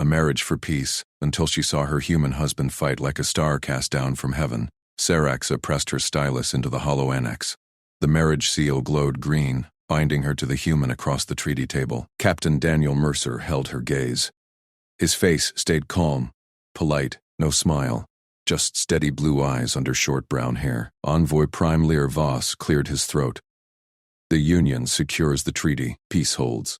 marriage for peace, until she saw her human husband fight like a star cast down from heaven. Saraxa pressed her stylus into the hollow annex. The marriage seal glowed green, binding her to the human across the treaty table. Captain Daniel Mercer held her gaze. His face stayed calm, polite, no smile, just steady blue eyes under short brown hair. Envoy Prime Lear Voss cleared his throat. The Union secures the treaty, peace holds.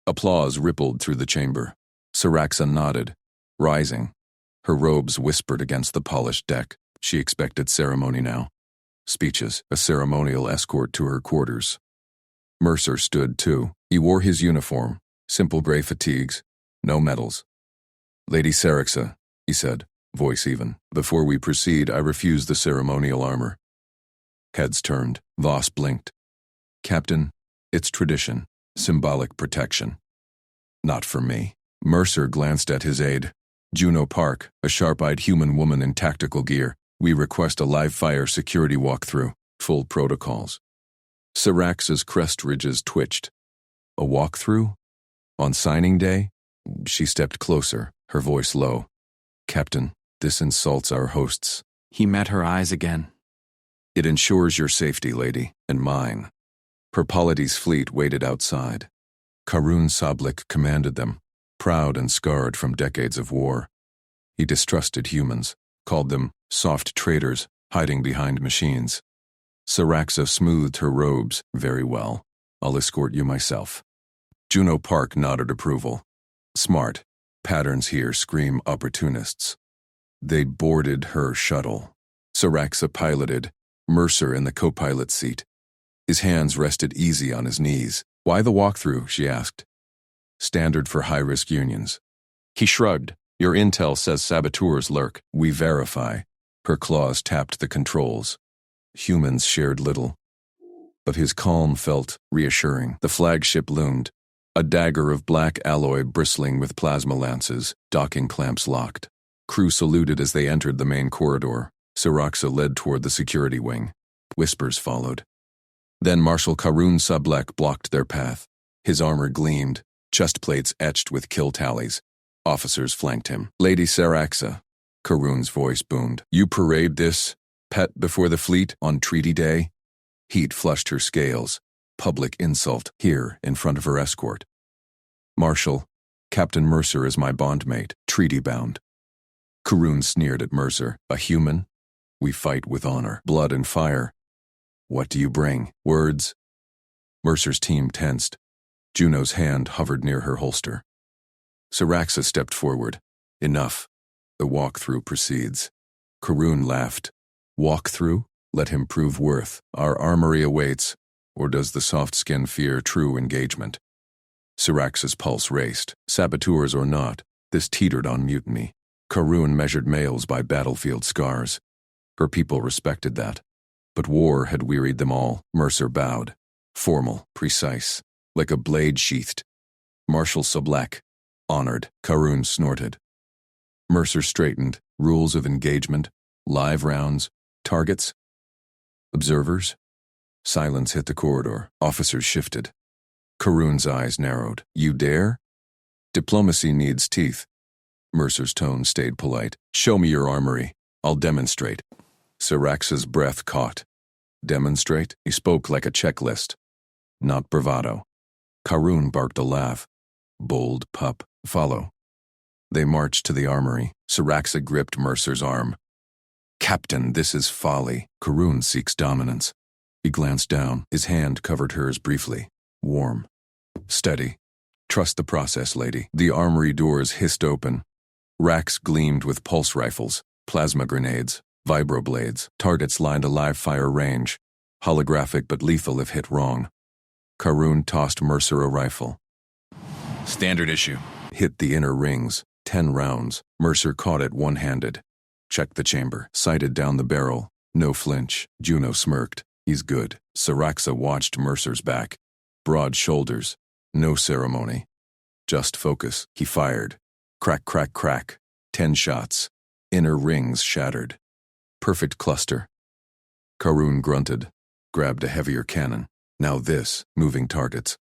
Applause rippled through the chamber. Saraxa nodded, rising. Her robes whispered against the polished deck. She expected ceremony now. Speeches, a ceremonial escort to her quarters. Mercer stood too. He wore his uniform, simple gray fatigues, no medals. Lady Saraxa, he said, voice even. Before we proceed, I refuse the ceremonial armor. Heads turned. Voss blinked. Captain, it's tradition, symbolic protection. Not for me. Mercer glanced at his aide. Juno Park, a sharp-eyed human woman in tactical gear. We request a live-fire security walkthrough, full protocols. Saraxa's crest ridges twitched. A walkthrough? On signing day? She stepped closer, her voice low. Captain, this insults our hosts. He met her eyes again. It ensures your safety, lady, and mine. Her Polides fleet waited outside. Karun Sablik commanded them, proud and scarred from decades of war. He distrusted humans, called them soft traitors hiding behind machines. Saraxa smoothed her robes. Very well. I'll escort you myself. Juno Park nodded approval. Smart. Patterns here scream opportunists. They boarded her shuttle. Saraxa piloted, Mercer in the co-pilot seat. His hands rested easy on his knees. Why the walkthrough, she asked. Standard for high-risk unions. He shrugged. Your intel says saboteurs lurk. We verify. Her claws tapped the controls. Humans shared little. But his calm felt reassuring. The flagship loomed. A dagger of black alloy bristling with plasma lances, docking clamps locked. Crew saluted as they entered the main corridor. Saraxa led toward the security wing. Whispers followed. Then Marshal Karun Sablek blocked their path. His armor gleamed, chest plates etched with kill tallies. Officers flanked him. Lady Saraxa, Karun's voice boomed. You parade this, pet before the fleet, on treaty day? Heat flushed her scales. Public insult, here, in front of her escort. Marshal, Captain Mercer is my bondmate, treaty-bound. Karun sneered at Mercer. A human? We fight with honor, blood and fire. What do you bring? Words? Mercer's team tensed. Juno's hand hovered near her holster. Saraxa stepped forward. Enough. The walkthrough proceeds. Karun laughed. Walkthrough? Let him prove worth. Our armory awaits. Or does the soft skin fear true engagement? Saraxa's pulse raced. Saboteurs or not, this teetered on mutiny. Karun measured males by battlefield scars. Her people respected that. But war had wearied them all. Mercer bowed. Formal, precise, like a blade sheathed. Marshal Sablek, honored. Karun snorted. Mercer straightened. Rules of engagement, live rounds, targets, observers. Silence hit the corridor. Officers shifted. Karun's eyes narrowed. You dare? Diplomacy needs teeth. Mercer's tone stayed polite. Show me your armory. I'll demonstrate. Saraxa's breath caught. Demonstrate? He spoke like a checklist. Not bravado. Karun barked a laugh. Bold pup. Follow. They marched to the armory. Saraxa gripped Mercer's arm. Captain, this is folly. Karun seeks dominance. He glanced down. His hand covered hers briefly. Warm. Steady. Trust the process, lady. The armory doors hissed open. Racks gleamed with pulse rifles, plasma grenades, vibroblades. Targets lined a live-fire range. Holographic but lethal if hit wrong. Karun tossed Mercer a rifle. Standard issue. Hit the inner rings. 10 rounds. Mercer caught it one-handed. Checked the chamber. Sighted down the barrel. No flinch. Juno smirked. He's good. Saraxa watched Mercer's back. Broad shoulders. No ceremony. Just focus. He fired. Crack, crack, crack. 10 shots. Inner rings shattered. Perfect cluster. Karun grunted. Grabbed a heavier cannon. Now this. Moving targets.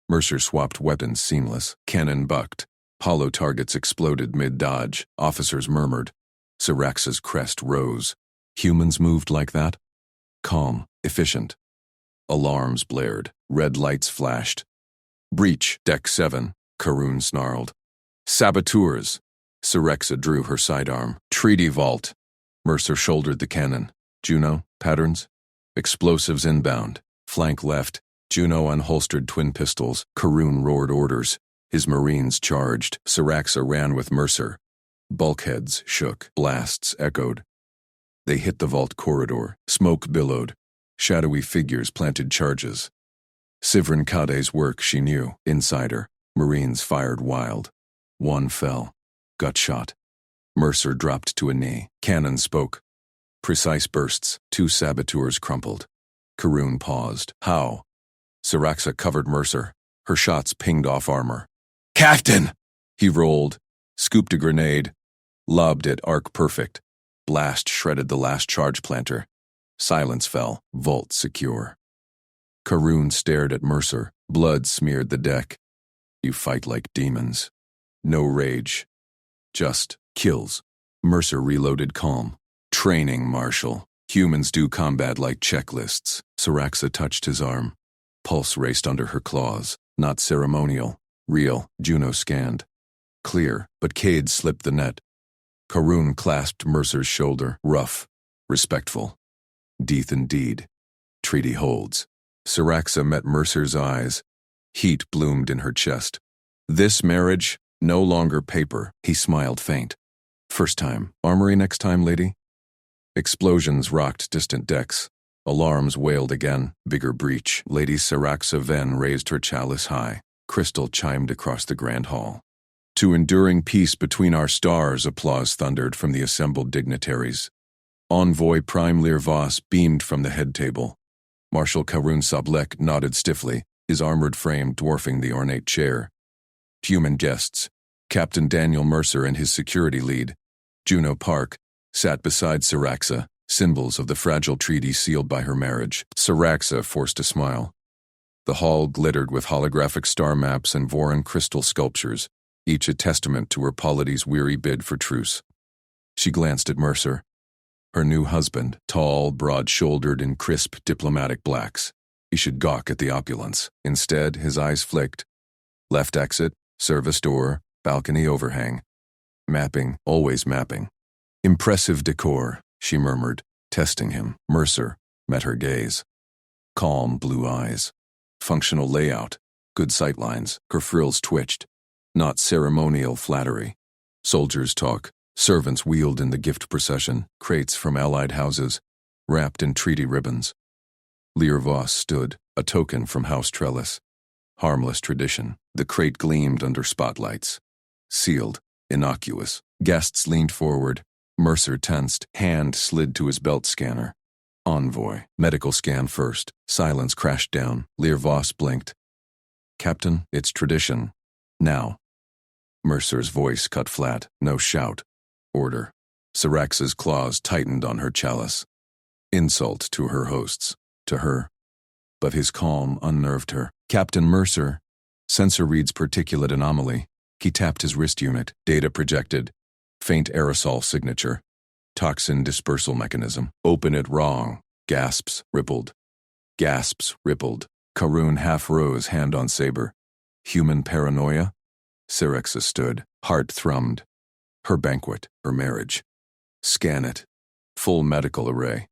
Mercer swapped weapons seamless. Cannon bucked. Hollow targets exploded mid-dodge. Officers murmured. Siraxa's crest rose. Humans moved like that? Calm, efficient. Alarms blared. Red lights flashed. Breach, Deck 7, Karun snarled. Saboteurs! Siraxa drew her sidearm. Treaty vault. Mercer shouldered the cannon. Juno, patterns? Explosives inbound. Flank left. Juno unholstered twin pistols. Karun roared orders. His marines charged. Siraxa ran with Mercer. Bulkheads shook. Blasts echoed. They hit the vault corridor. Smoke billowed. Shadowy figures planted charges. Sivrin Kade's work, she knew. Insider. Marines fired wild. One fell. Got shot. Mercer dropped to a knee. Cannon spoke. Precise bursts. 2 saboteurs crumpled. Karun paused. How? Siraxa covered Mercer. Her shots pinged off armor. Captain! He rolled, scooped a grenade, lobbed it arc perfect. Blast shredded the last charge planter. Silence fell. Vault secure. Karun stared at Mercer. Blood smeared the deck. You fight like demons. No rage. Just kills. Mercer reloaded calm. Training, Marshal. Humans do combat like checklists. Siraxa touched his arm. Pulse raced under her claws. Not ceremonial. Real. Juno scanned. Clear, but Cade slipped the net. Karun clasped Mercer's shoulder. Rough. Respectful. Deeth indeed. Treaty holds. Siraxa met Mercer's eyes. Heat bloomed in her chest. This marriage, no longer paper. He smiled faint. First time. Armory next time, lady? Explosions rocked distant decks. Alarms wailed again. Bigger breach. Lady Siraxa Ven raised her chalice high. Crystal chimed across the grand hall. To enduring peace between our stars, applause thundered from the assembled dignitaries. Envoy Prime Lir Voss beamed from the head table. Marshal Karun Sablek nodded stiffly, his armored frame dwarfing the ornate chair. Human guests. Captain Daniel Mercer and his security lead, Juno Park, sat beside Siraxa, symbols of the fragile treaty sealed by her marriage. Siraxa forced a smile. The hall glittered with holographic star maps and Voran crystal sculptures, each a testament to her polity's weary bid for truce. She glanced at Mercer. Her new husband, tall, broad-shouldered, in crisp diplomatic blacks. He should gawk at the opulence. Instead, his eyes flicked. Left exit, service door, balcony overhang. Mapping, always mapping. Impressive decor, she murmured, testing him. Mercer met her gaze. Calm blue eyes. Functional layout. Good sightlines. Her frills twitched. Not ceremonial flattery. Soldiers talk. Servants wheeled in the gift procession, crates from allied houses, wrapped in treaty ribbons. Lir Voss stood, a token from House Trellis. Harmless tradition. The crate gleamed under spotlights. Sealed. Innocuous. Guests leaned forward. Mercer tensed. Hand slid to his belt scanner. Envoy. Medical scan first. Silence crashed down. Lir Voss blinked. Captain, it's tradition. Now. Mercer's voice cut flat. No shout. Order. Siraxa's claws tightened on her chalice. Insult to her hosts. To her. But his calm unnerved her. Captain Mercer. Sensor reads particulate anomaly. He tapped his wrist unit. Data projected. Faint aerosol signature. Toxin dispersal mechanism. Open it wrong. Gasps rippled. Gasps rippled. Karun half rose, hand on saber. Human paranoia? Siraxa stood. Heart thrummed. Her banquet. Her marriage. Scan it. Full medical array.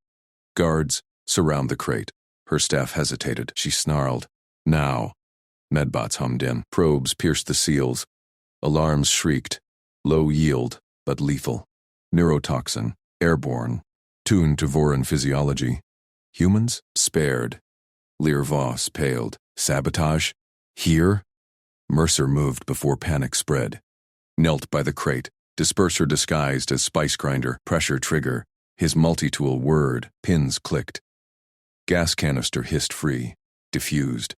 Guards, surround the crate. Her staff hesitated. She snarled. Now. Medbots hummed in. Probes pierced the seals. Alarms shrieked. Low yield, but lethal. Neurotoxin. Airborne. Tuned to Voran physiology. Humans? Spared. Lir Voss paled. Sabotage? Here? Mercer moved before panic spread. Knelt by the crate. Disperser disguised as spice grinder. Pressure trigger. His multi-tool whirred. Pins clicked. Gas canister hissed free. Diffused.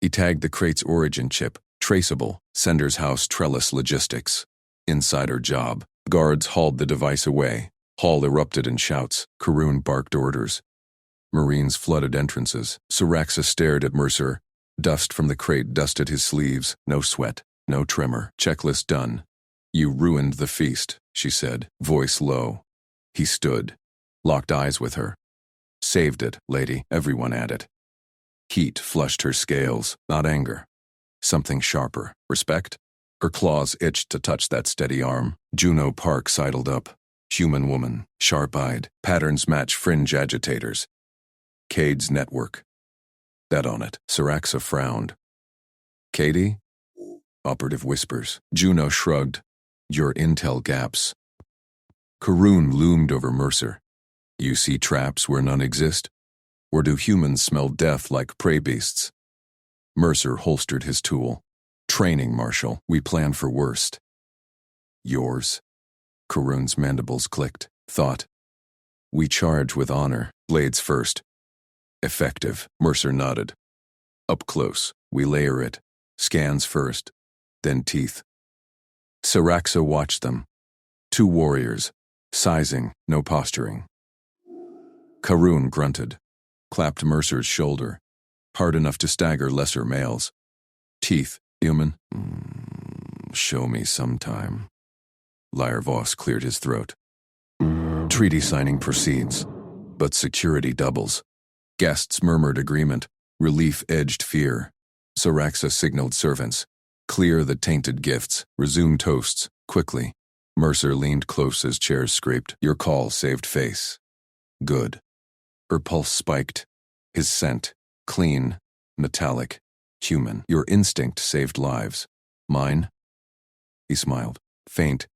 He tagged the crate's origin chip. Traceable. Sender's house trellis logistics. Insider job. Guards hauled the device away. Hall erupted in shouts. Karun barked orders. Marines flooded entrances. Siraxa stared at Mercer. Dust from the crate dusted his sleeves. No sweat. No tremor. Checklist done. You ruined the feast, she said, voice low. He stood, locked eyes with her. Saved it, lady, everyone at it. Heat flushed her scales, not anger. Something sharper. Respect? Her claws itched to touch that steady arm. Juno Park sidled up. Human woman, sharp-eyed, patterns match fringe agitators. Cade's network. Bet on it. Siraxa frowned. Katie? Operative whispers. Juno shrugged. Your intel gaps. Karoon loomed over Mercer. You see traps where none exist? Or do humans smell death like prey beasts? Mercer holstered his tool. Training, Marshal. We plan for worst. Yours? Karoon's mandibles clicked. Thought. We charge with honor. Blades first. Effective. Mercer nodded. Up close. We layer it. Scans first. Then teeth. Siraxa watched them. 2 warriors. Sizing, no posturing. Karoon grunted. Clapped Mercer's shoulder. Hard enough to stagger lesser males. Teeth. Human? Show me sometime. Lyre Voss cleared his throat. Treaty signing proceeds, but security doubles. Guests murmured agreement. Relief edged fear. Siraxa signaled servants. Clear the tainted gifts. Resume toasts, quickly. Mercer leaned close as chairs scraped. Your call saved face. Good. Her pulse spiked. His scent. Clean. Metallic. Human. Your instinct saved lives. Mine? He smiled. Faint.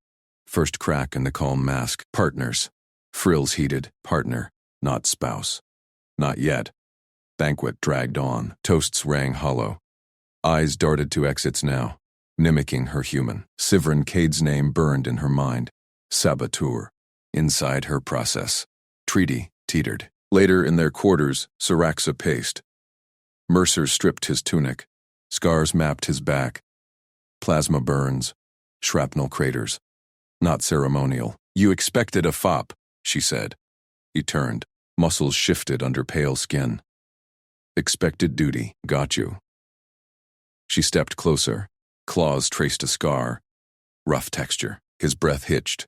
First crack in the calm mask. Partners. Frills heated. Partner. Not spouse. Not yet. Banquet dragged on. Toasts rang hollow. Eyes darted to exits now, mimicking her human. Sivrin Cade's name burned in her mind. Saboteur. Inside her process. Treaty teetered. Later in their quarters, Siraxa paced. Mercer stripped his tunic. Scars mapped his back. Plasma burns. Shrapnel craters. Not ceremonial. You expected a fop, she said. He turned. Muscles shifted under pale skin. Expected duty. Got you. She stepped closer. Claws traced a scar. Rough texture. His breath hitched.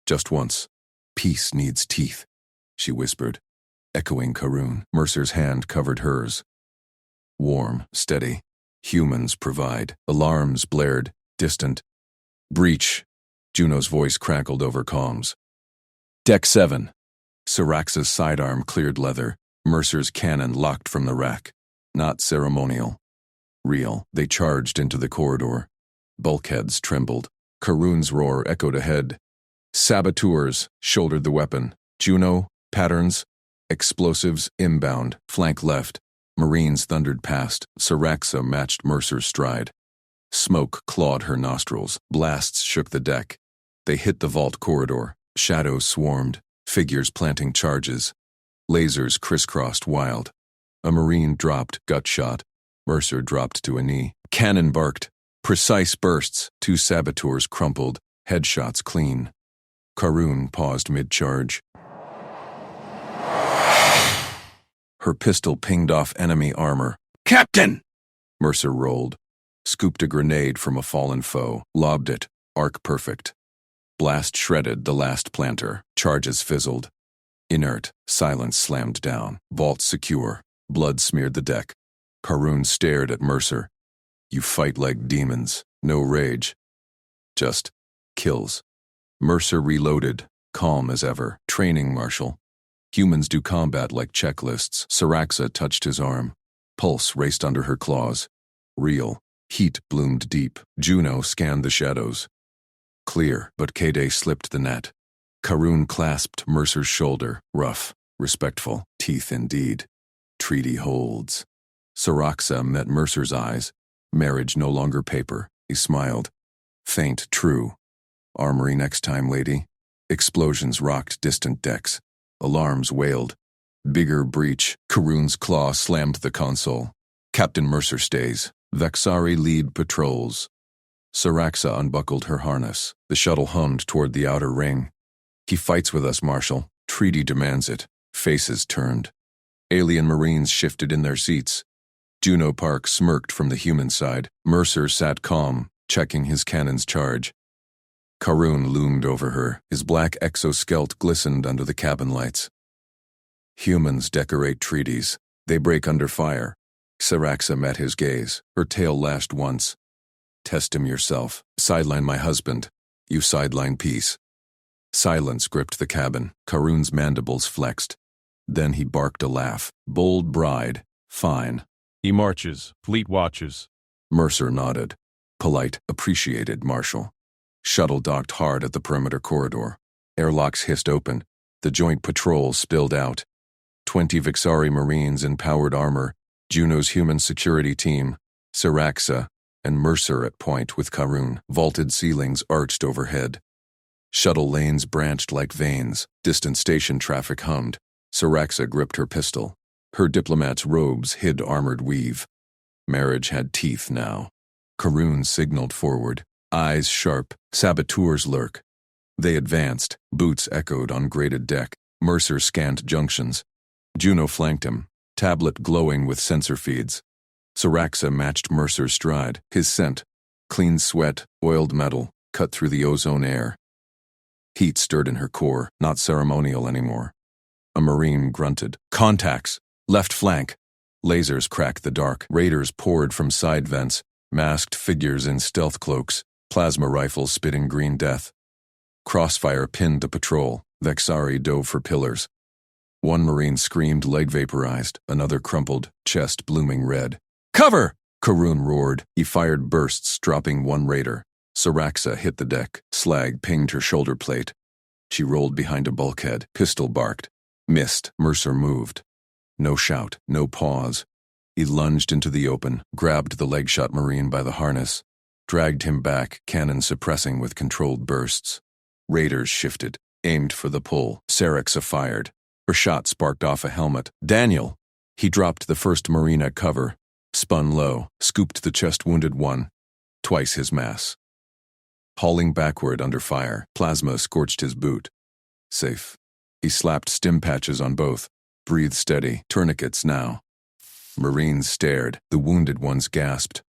Just once. Peace needs teeth, she whispered, echoing Karoon. Mercer's hand covered hers. Warm, steady. Humans provide. Alarms blared, distant. Breach. Juno's voice crackled over comms. Deck 7. Siraxa's sidearm cleared leather. Mercer's cannon locked from the rack. Not ceremonial. Real. They charged into the corridor. Bulkheads trembled. Karoon's roar echoed ahead. Saboteurs shouldered the weapon. Juno, patterns, explosives inbound, flank left. Marines thundered past. Siraxa matched Mercer's stride. Smoke clawed her nostrils. Blasts shook the deck. They hit the vault corridor. Shadows swarmed. Figures planting charges. Lasers crisscrossed wild. A Marine dropped, gut shot. Mercer dropped to a knee. Cannon barked. Precise bursts. 2 saboteurs crumpled. Headshots clean. Karoon paused mid-charge. Her pistol pinged off enemy armor. Captain! Mercer rolled. Scooped a grenade from a fallen foe. Lobbed it. Arc perfect. Blast shredded the last planter. Charges fizzled. Inert. Silence slammed down. Vault secure. Blood smeared the deck. Karoon stared at Mercer. You fight like demons. No rage. Just kills. Mercer reloaded, calm as ever. Training, Marshal. Humans do combat like checklists. Siraxa touched his arm. Pulse raced under her claws. Real. Heat bloomed deep. Juno scanned the shadows. Clear, but Kade slipped the net. Karoon clasped Mercer's shoulder. Rough. Respectful. Teeth indeed. Treaty holds. Siraxa met Mercer's eyes. Marriage no longer paper. He smiled. Faint, true. Armory next time, lady. Explosions rocked distant decks. Alarms wailed. Bigger breach. Karoon's claw slammed the console. Captain Mercer stays. Vexari lead patrols. Siraxa unbuckled her harness. The shuttle hummed toward the outer ring. He fights with us, Marshal. Treaty demands it. Faces turned. Alien Marines shifted in their seats. Juno Park smirked from the human side. Mercer sat calm, checking his cannon's charge. Karun loomed over her. His black exoskeleton glistened under the cabin lights. Humans decorate treaties. They break under fire. Saraxa met his gaze. Her tail lashed once. Test him yourself. Sideline my husband. You sideline peace. Silence gripped the cabin. Karun's mandibles flexed. Then he barked a laugh. Bold bride. Fine. He marches. Fleet watches. Mercer nodded. Polite, appreciated, Marshal. Shuttle docked hard at the perimeter corridor. Airlocks hissed open. The joint patrol spilled out. 20 Vixari Marines in powered armor, Juno's human security team, Saraxa, and Mercer at point with Karun. Vaulted ceilings arched overhead. Shuttle lanes branched like veins. Distant station traffic hummed. Saraxa gripped her pistol. Her diplomat's robes hid armored weave. Marriage had teeth now. Karun signaled forward. Eyes sharp. Saboteurs lurk. They advanced. Boots echoed on graded deck. Mercer scanned junctions. Juno flanked him, tablet glowing with sensor feeds. Saraxa matched Mercer's stride. His scent, clean sweat, oiled metal, cut through the ozone air. Heat stirred in her core, not ceremonial anymore. A Marine grunted. Contacts! Left flank! Lasers cracked the dark. Raiders poured from side vents, masked figures in stealth cloaks, plasma rifles spitting green death. Crossfire pinned the patrol. Vexari dove for pillars. One Marine screamed, leg vaporized. Another crumpled, chest blooming red. Cover! Karun roared. He fired bursts, dropping one raider. Saraxa hit the deck. Slag pinged her shoulder plate. She rolled behind a bulkhead. Pistol barked. Missed. Mercer moved. No shout, no pause. He lunged into the open, grabbed the leg-shot Marine by the harness, dragged him back, cannon suppressing with controlled bursts. Raiders shifted, aimed for the pull. Saraxa fired. Her shot sparked off a helmet. Daniel! He dropped the first Marine at cover, spun low, scooped the chest-wounded one, twice his mass. Hauling backward under fire, plasma scorched his boot. Safe. He slapped stim patches on both. Breathe steady. Tourniquets now. Marines stared. The wounded ones gasped.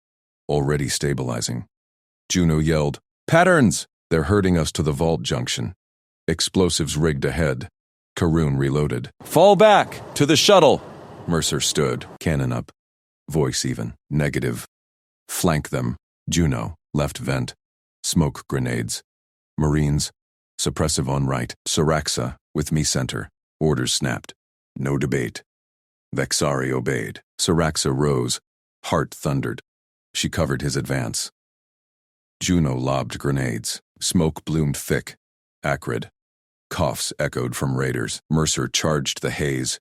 Already stabilizing. Juno yelled, Patterns! They're herding us to the vault junction. Explosives rigged ahead. Karun reloaded. Fall back! To the shuttle! Mercer stood, cannon up. Voice even. Negative. Flank them. Juno, left vent. Smoke grenades. Marines. Suppressive on right. Saraxa, with me center. Orders snapped. No debate. Vexari obeyed. Saraxa rose. Heart thundered. She covered his advance. Juno lobbed grenades. Smoke bloomed thick. Acrid. Coughs echoed from raiders. Mercer charged the haze.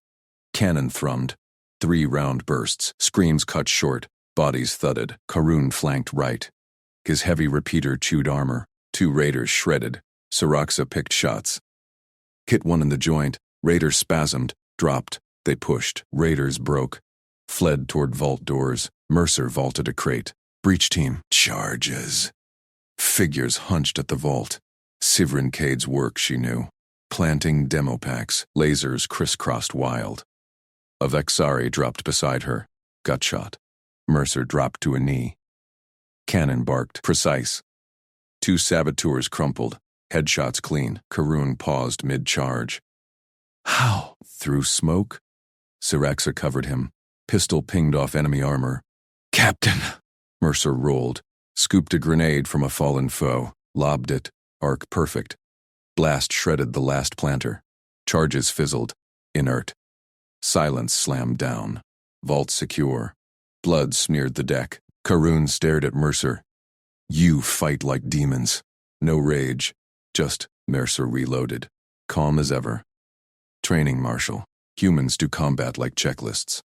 Cannon thrummed. 3 round bursts. Screams cut short. Bodies thudded. Karun flanked right. His heavy repeater chewed armor. 2 raiders shredded. Saraxa picked shots. Hit one in the joint. Raiders spasmed. Dropped. They pushed. Raiders broke. Fled toward vault doors. Mercer vaulted a crate. Breach team. Charges. Figures hunched at the vault. Sivrincade's work, she knew. Planting demo packs. Lasers crisscrossed wild. A Vexari dropped beside her. Gutshot. Mercer dropped to a knee. Cannon barked. Precise. 2 saboteurs crumpled. Headshots clean. Karun paused mid-charge. How? Through smoke? Saraxa covered him. Pistol pinged off enemy armor. Captain! Mercer rolled. Scooped a grenade from a fallen foe. Lobbed it. Arc perfect. Blast shredded the last planter. Charges fizzled. Inert. Silence slammed down. Vault secure. Blood smeared the deck. Karun stared at Mercer. You fight like demons. No rage. Just Mercer reloaded. Calm as ever. Training, Marshal. Humans do combat like checklists.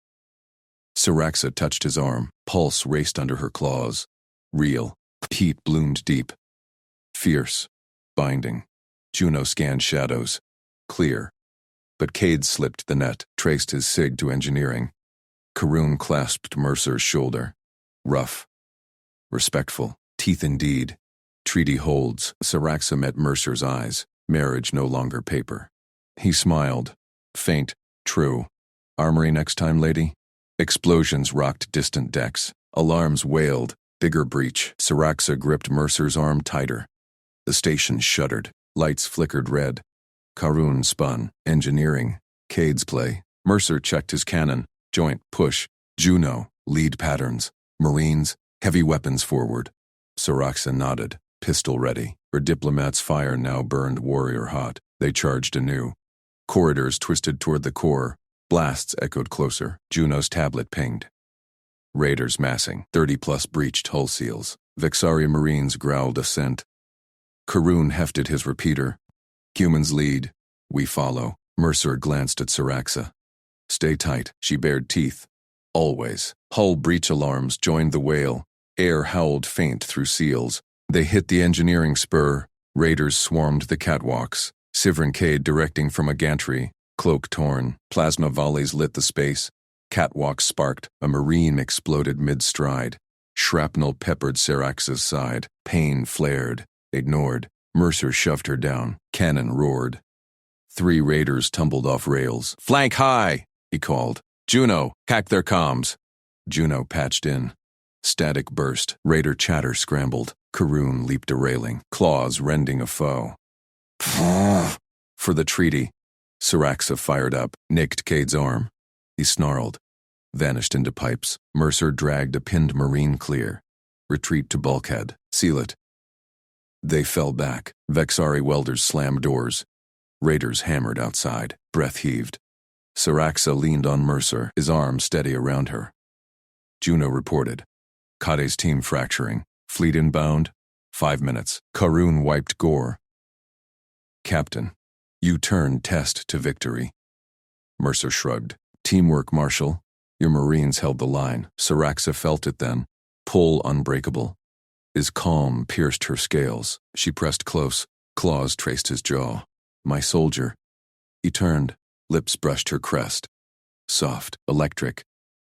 Saraxa touched his arm. Pulse raced under her claws. Real. Heat bloomed deep. Fierce. Binding. Juno scanned shadows. Clear. But Cade slipped the net, traced his sig to engineering. Karun clasped Mercer's shoulder. Rough. Respectful. Teeth indeed. Treaty holds. Saraxa met Mercer's eyes. Marriage no longer paper. He smiled. Faint. True. Armory next time, lady? Explosions rocked distant decks. Alarms wailed. Bigger breach. Siraxa gripped Mercer's arm tighter. The station shuddered. Lights flickered red. Karun spun. Engineering. Cade's play. Mercer checked his cannon. Joint. Push. Juno. Lead patterns. Marines. Heavy weapons forward. Siraxa nodded. Pistol ready. Her diplomats' fire now burned warrior hot. They charged anew. Corridors twisted toward the core. Blasts echoed closer. Juno's tablet pinged. Raiders massing. 30-plus breached hull seals. Vexari Marines growled assent. Karun hefted his repeater. Humans lead. We follow. Mercer glanced at Siraxa. Stay tight. She bared teeth. Always. Hull breach alarms joined the wail. Air howled faint through seals. They hit the engineering spur. Raiders swarmed the catwalks. Sivrin Cade directing from a gantry. Cloak torn. Plasma volleys lit the space. Catwalks sparked. A Marine exploded mid-stride. Shrapnel peppered Siraxa's side. Pain flared. Ignored. Mercer shoved her down. Cannon roared. 3 raiders tumbled off rails. Flank high, he called. Juno, hack their comms. Juno patched in. Static burst. Raider chatter scrambled. Karun leaped a railing. Claws rending a foe. For the treaty. Siraxa fired up. Nicked Cade's arm. He snarled. Vanished into pipes. Mercer dragged a pinned Marine clear. Retreat to bulkhead. Seal it. They fell back. Vexari welders slammed doors. Raiders hammered outside. Breath heaved. Siraxa leaned on Mercer, his arm steady around her. Juno reported. Kade's team fracturing. Fleet inbound. 5 minutes. Karun wiped gore. Captain, U-turn test to victory. Mercer shrugged. Teamwork, Marshal. Your Marines held the line. Siraxa felt it then. Pull unbreakable. His calm pierced her scales. She pressed close. Claws traced his jaw. My soldier. He turned. Lips brushed her crest. Soft, electric.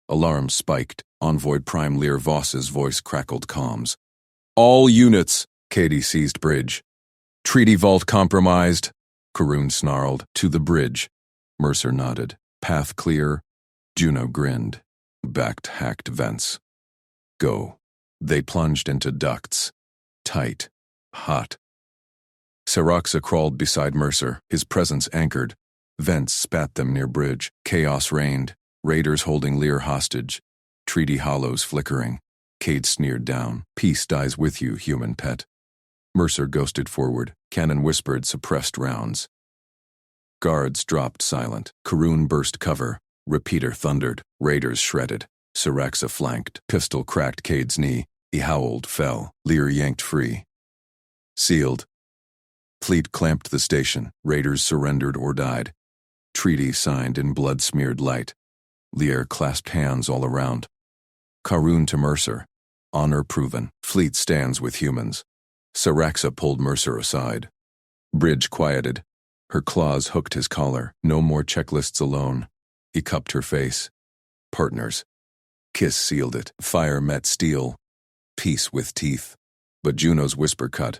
Alarms spiked. Envoy Prime Lear Voss's voice crackled comms. All units. Katie seized bridge. Treaty vault compromised. Karun snarled. To the bridge. Mercer nodded. Path clear. Juno grinned. Backed hacked vents. Go. They plunged into ducts. Tight. Hot. Siraxa crawled beside Mercer, his presence anchored. Vents spat them near bridge. Chaos reigned. Raiders holding Lear hostage. Treaty hollows flickering. Cade sneered down. Peace dies with you, human pet. Mercer ghosted forward. Cannon whispered suppressed rounds. Guards dropped silent. Karun burst cover. Repeater thundered. Raiders shredded. Siraxa flanked. Pistol cracked Cade's knee. He howled, fell. Lear yanked free. Sealed. Fleet clamped the station. Raiders surrendered or died. Treaty signed in blood-smeared light. Lear clasped hands all around. Karun to Mercer. Honor proven. Fleet stands with humans. Siraxa pulled Mercer aside. Bridge quieted. Her claws hooked his collar. No more checklists alone. He cupped her face. Partners. Kiss sealed it. Fire met steel. Peace with teeth. But Juno's whisper cut.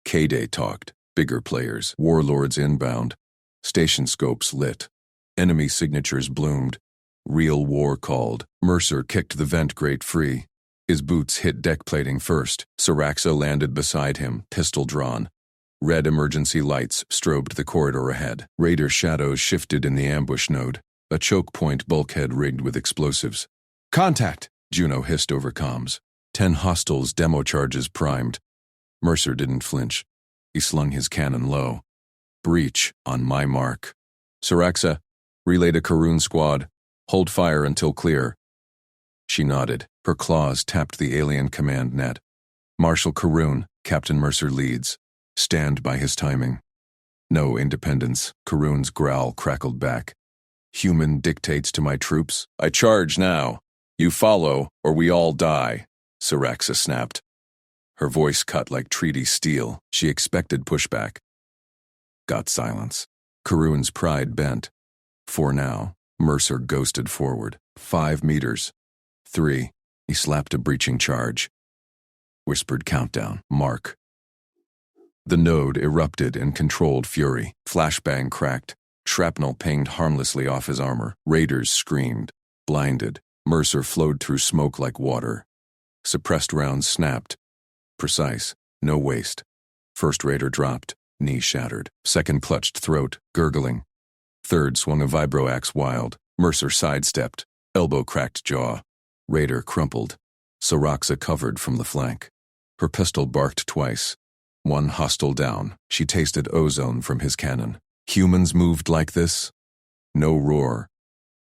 K-Day talked. Bigger players. Warlords inbound. Station scopes lit. Enemy signatures bloomed. Real war called. Mercer kicked the vent grate free. His boots hit deck plating first. Siraxa landed beside him, pistol drawn. Red emergency lights strobed the corridor ahead. Raider shadows shifted in the ambush node. A choke point bulkhead rigged with explosives. Contact! Juno hissed over comms. 10 hostiles demo charges primed. Mercer didn't flinch. He slung his cannon low. Breach on my mark. Siraxa, relay to Karun squad. Hold fire until clear. She nodded. Her claws tapped the alien command net. Marshal Karun, Captain Mercer leads. Stand by his timing. No independence. Karun's growl crackled back. Human dictates to my troops. I charge now. You follow, or we all die. Siraxa snapped. Her voice cut like treaty steel. She expected pushback. Got silence. Karun's pride bent. For now, Mercer ghosted forward. 5 meters. 3. He slapped a breaching charge. Whispered countdown. Mark. The node erupted in controlled fury. Flashbang cracked. Shrapnel pinged harmlessly off his armor. Raiders screamed. Blinded. Mercer flowed through smoke like water. Suppressed rounds snapped. Precise, no waste. First raider dropped, knee shattered. Second clutched throat, gurgling. Third swung a vibroaxe wild. Mercer sidestepped, elbow cracked jaw. Raider crumpled. Siraxa covered from the flank. Her pistol barked twice. One hostile down. She tasted ozone from his cannon. Humans moved like this? No roar.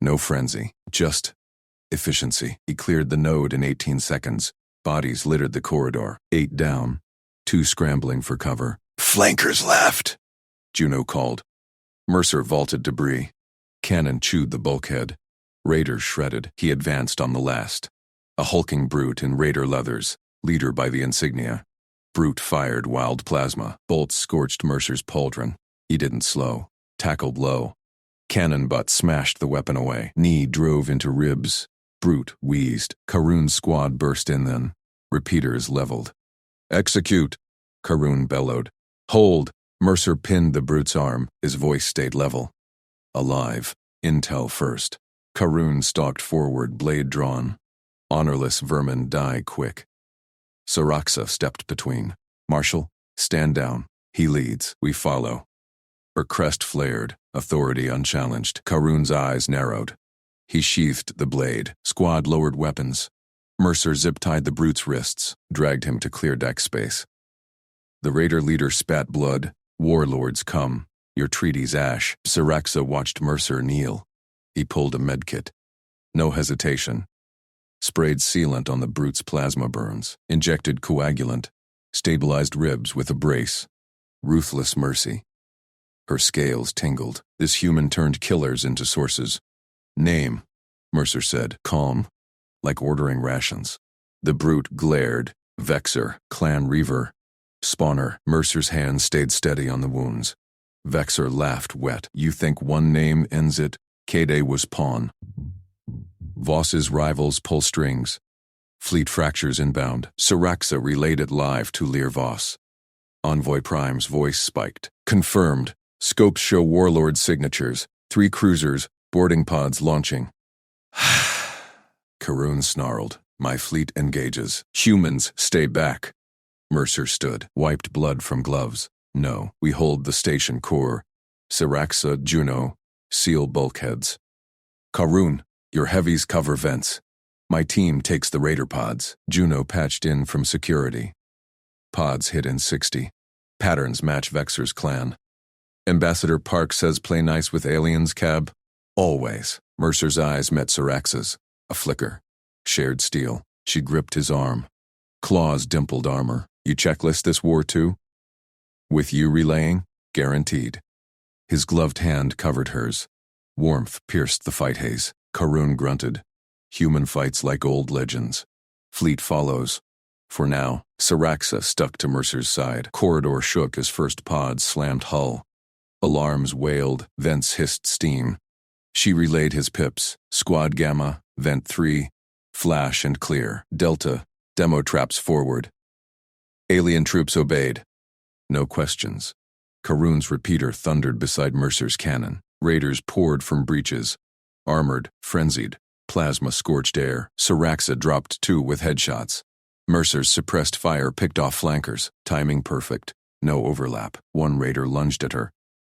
No frenzy. Just efficiency. He cleared the node in 18 seconds. Bodies littered the corridor. 8 down. 2 scrambling for cover. Flankers left! Juno called. Mercer vaulted debris. Cannon chewed the bulkhead. Raiders shredded. He advanced on the last. A hulking brute in raider leathers, leader by the insignia. Brute fired wild plasma. Bolts scorched Mercer's pauldron. He didn't slow. Tackled low. Cannon butt smashed the weapon away. Knee drove into ribs. Brute wheezed. Karun's squad burst in then. Repeaters leveled. Execute! Karun bellowed. Hold! Mercer pinned the brute's arm. His voice stayed level. Alive. Intel first. Karun stalked forward, blade drawn. Honorless vermin die quick. Siraxa stepped between. Marshal, stand down. He leads. We follow. Her crest flared, authority unchallenged. Karun's eyes narrowed. He sheathed the blade. Squad lowered weapons. Mercer zip-tied the brute's wrists, dragged him to clear deck space. The raider leader spat blood. Warlords come. Your treaty's ash. Siraxa watched Mercer kneel. He pulled a medkit. No hesitation. Sprayed sealant on the brute's plasma burns. Injected coagulant. Stabilized ribs with a brace. Ruthless mercy. Her scales tingled. This human turned killers into sources. Name, Mercer said, calm, like ordering rations. The brute glared. Vexer, Clan Reaver. Spawner. Mercer's hand stayed steady on the wounds. Vexer laughed wet. You think one name ends it? Kade was pawn. Voss's rivals pull strings. Fleet fractures inbound. Siraxa relayed it live to Lear Voss. Envoy Prime's voice spiked. Confirmed. Scopes show Warlord signatures. 3 cruisers, boarding pods launching. Karun snarled. My fleet engages. Humans, stay back. Mercer stood, wiped blood from gloves. No, we hold the station core. Siraxa, Juno, seal bulkheads. Karun, your heavies cover vents. My team takes the raider pods. Juno patched in from security. Pods hit in 60. Patterns match Vexer's clan. Ambassador Park says play nice with aliens, Cab. Always. Mercer's eyes met Siraxa's. A flicker. Shared steel. She gripped his arm. Claws dimpled armor. You checklist this war too? With you relaying? Guaranteed. His gloved hand covered hers. Warmth pierced the fight haze. Karun grunted. Human fights like old legends. Fleet follows. For now, Siraxa stuck to Mercer's side. Corridor shook as first pods slammed hull. Alarms wailed, vents hissed steam. She relayed his pips. Squad Gamma, Vent 3, flash and clear. Delta, demo traps forward. Alien troops obeyed. No questions. Karun's repeater thundered beside Mercer's cannon. Raiders poured from breaches. Armored, frenzied. Plasma scorched air. Siraxa dropped 2 with headshots. Mercer's suppressed fire picked off flankers. Timing perfect. No overlap. One raider lunged at her.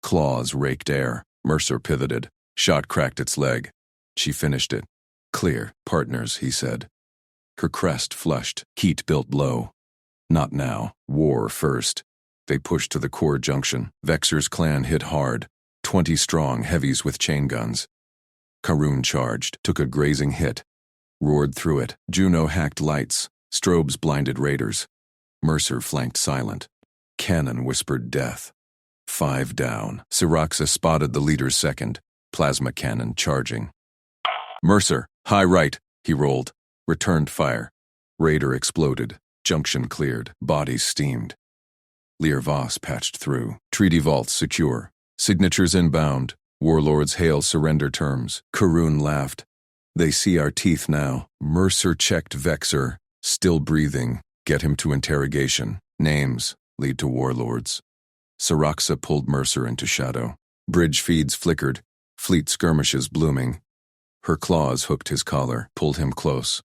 Claws raked air. Mercer pivoted. Shot cracked its leg. She finished it. Clear. Partners, he said. Her crest flushed. Heat built low. Not now. War first. They pushed to the core junction. Vexer's clan hit hard. 20 strong heavies with chain guns. Karun charged. Took a grazing hit. Roared through it. Juno hacked lights. Strobes blinded raiders. Mercer flanked silent. Cannon whispered death. 5 down. Siraxa spotted the leader's second. Plasma cannon charging. Mercer, high right, he rolled. Returned fire. Raider exploded. Junction cleared. Bodies steamed. Lear Voss patched through. Treaty vaults secure. Signatures inbound. Warlords hail surrender terms. Karun laughed. They see our teeth now. Mercer checked Vexer. Still breathing. Get him to interrogation. Names lead to warlords. Siraxa pulled Mercer into shadow. Bridge feeds flickered. Fleet skirmishes blooming. Her claws hooked his collar, pulled him close.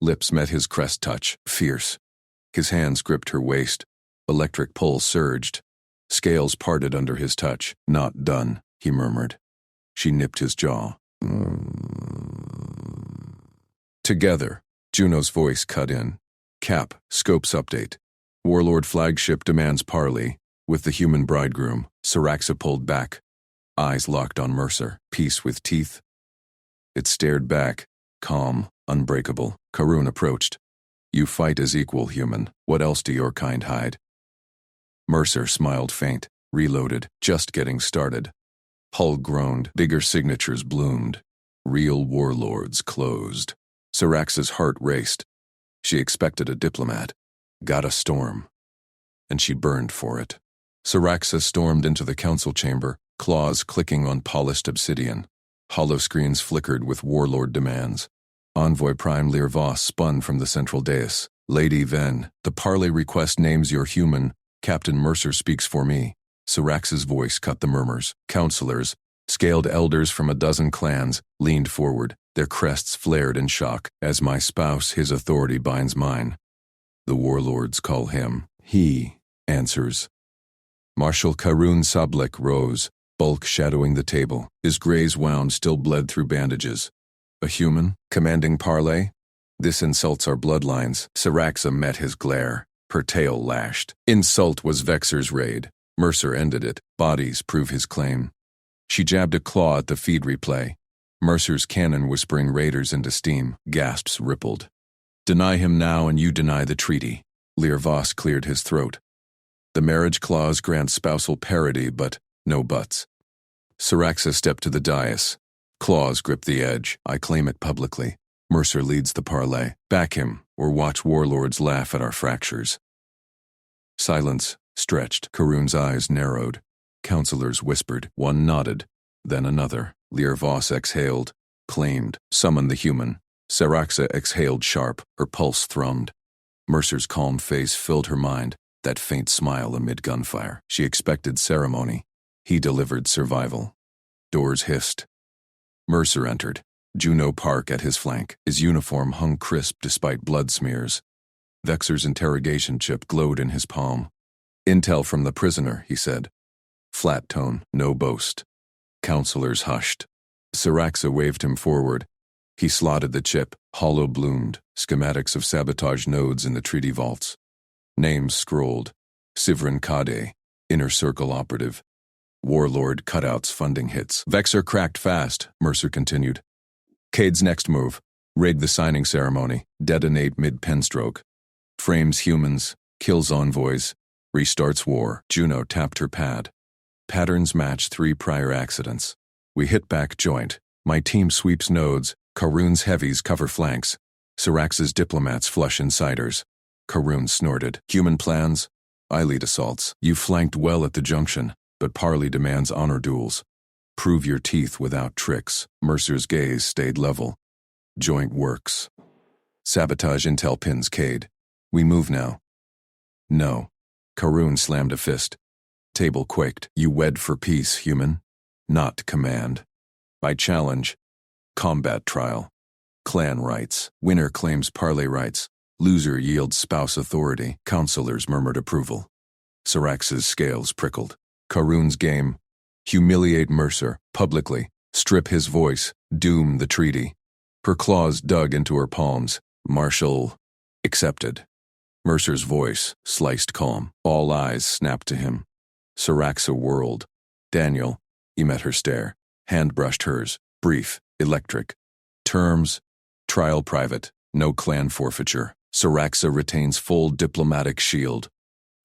Lips met his crest touch, fierce. His hands gripped her waist. Electric pulse surged. Scales parted under his touch. Not done, he murmured. She nipped his jaw. Together, Juno's voice cut in. Cap, scopes update. Warlord flagship demands parley. With the human bridegroom, Saraxa pulled back. Eyes locked on Mercer, peace with teeth. It stared back, calm, unbreakable. Karun approached. You fight as equal, human. What else do your kind hide? Mercer smiled faint, reloaded, just getting started. Hull groaned, bigger signatures bloomed. Real warlords closed. Saraxa's heart raced. She expected a diplomat. Got a storm. And she burned for it. Saraxa stormed into the council chamber, claws clicking on polished obsidian. Holoscreens flickered with warlord demands. Envoy Prime Lear Voss spun from the central dais. Lady Ven, the parley request names your human. Captain Mercer speaks for me. Saraxa's voice cut the murmurs. Counselors, scaled elders from a dozen clans, leaned forward. Their crests flared in shock. As my spouse, his authority binds mine. The warlords call him. He answers. Marshal Karun Sablik rose, bulk shadowing the table. His graze wound still bled through bandages. A human, commanding parley? This insults our bloodlines. Saraxa met his glare. Her tail lashed. Insult was Vexer's raid. Mercer ended it. Bodies prove his claim. She jabbed a claw at the feed replay. Mercer's cannon whispering raiders into steam. Gasps rippled. Deny him now and you deny the treaty. Lear Voss cleared his throat. The marriage clause grants spousal parity, but no buts. Saraxa stepped to the dais. Claws grip the edge. I claim it publicly. Mercer leads the parley. Back him, or watch warlords laugh at our fractures. Silence stretched. Karun's eyes narrowed. Counselors whispered. One nodded, then another. Lear Voss exhaled, claimed, summoned the human. Saraxa exhaled sharp. Her pulse thrummed. Mercer's calm face filled her mind, that faint smile amid gunfire. She expected ceremony. He delivered survival. Doors hissed. Mercer entered. Juno Park at his flank. His uniform hung crisp despite blood smears. Vexer's interrogation chip glowed in his palm. Intel from the prisoner, he said. Flat tone, no boast. Counselors hushed. Saraxa waved him forward. He slotted the chip, hollow bloomed, schematics of sabotage nodes in the treaty vaults. Names scrolled. Sivrin Kade, Inner Circle operative. Warlord cutouts funding hits. Vexer cracked fast, Mercer continued. Cade's next move. Raid the signing ceremony. Detonate mid-penstroke. Frames humans. Kills envoys. Restarts war. Juno tapped her pad. Patterns match 3 prior accidents. We hit back joint. My team sweeps nodes. Karun's heavies cover flanks. Saraxa's diplomats flush insiders. Karun snorted. Human plans? I lead assaults. You flanked well at the junction, but parley demands honor duels. Prove your teeth without tricks. Mercer's gaze stayed level. Joint works. Sabotage intel pins Cade. We move now. No. Karun slammed a fist. Table quaked. You wed for peace, human. Not command. I challenge. Combat trial. Clan rights. Winner claims parley rights. Loser yields spouse authority. Counselors murmured approval. Saraxa's scales prickled. Karun's game. Humiliate Mercer, publicly. Strip his voice. Doom the treaty. Her claws dug into her palms. Marshal. Accepted. Mercer's voice, sliced calm. All eyes snapped to him. Saraxa whirled. Daniel. He met her stare. Hand brushed hers. Brief. Electric. Terms. Trial private. No clan forfeiture. Saraxa retains full diplomatic shield.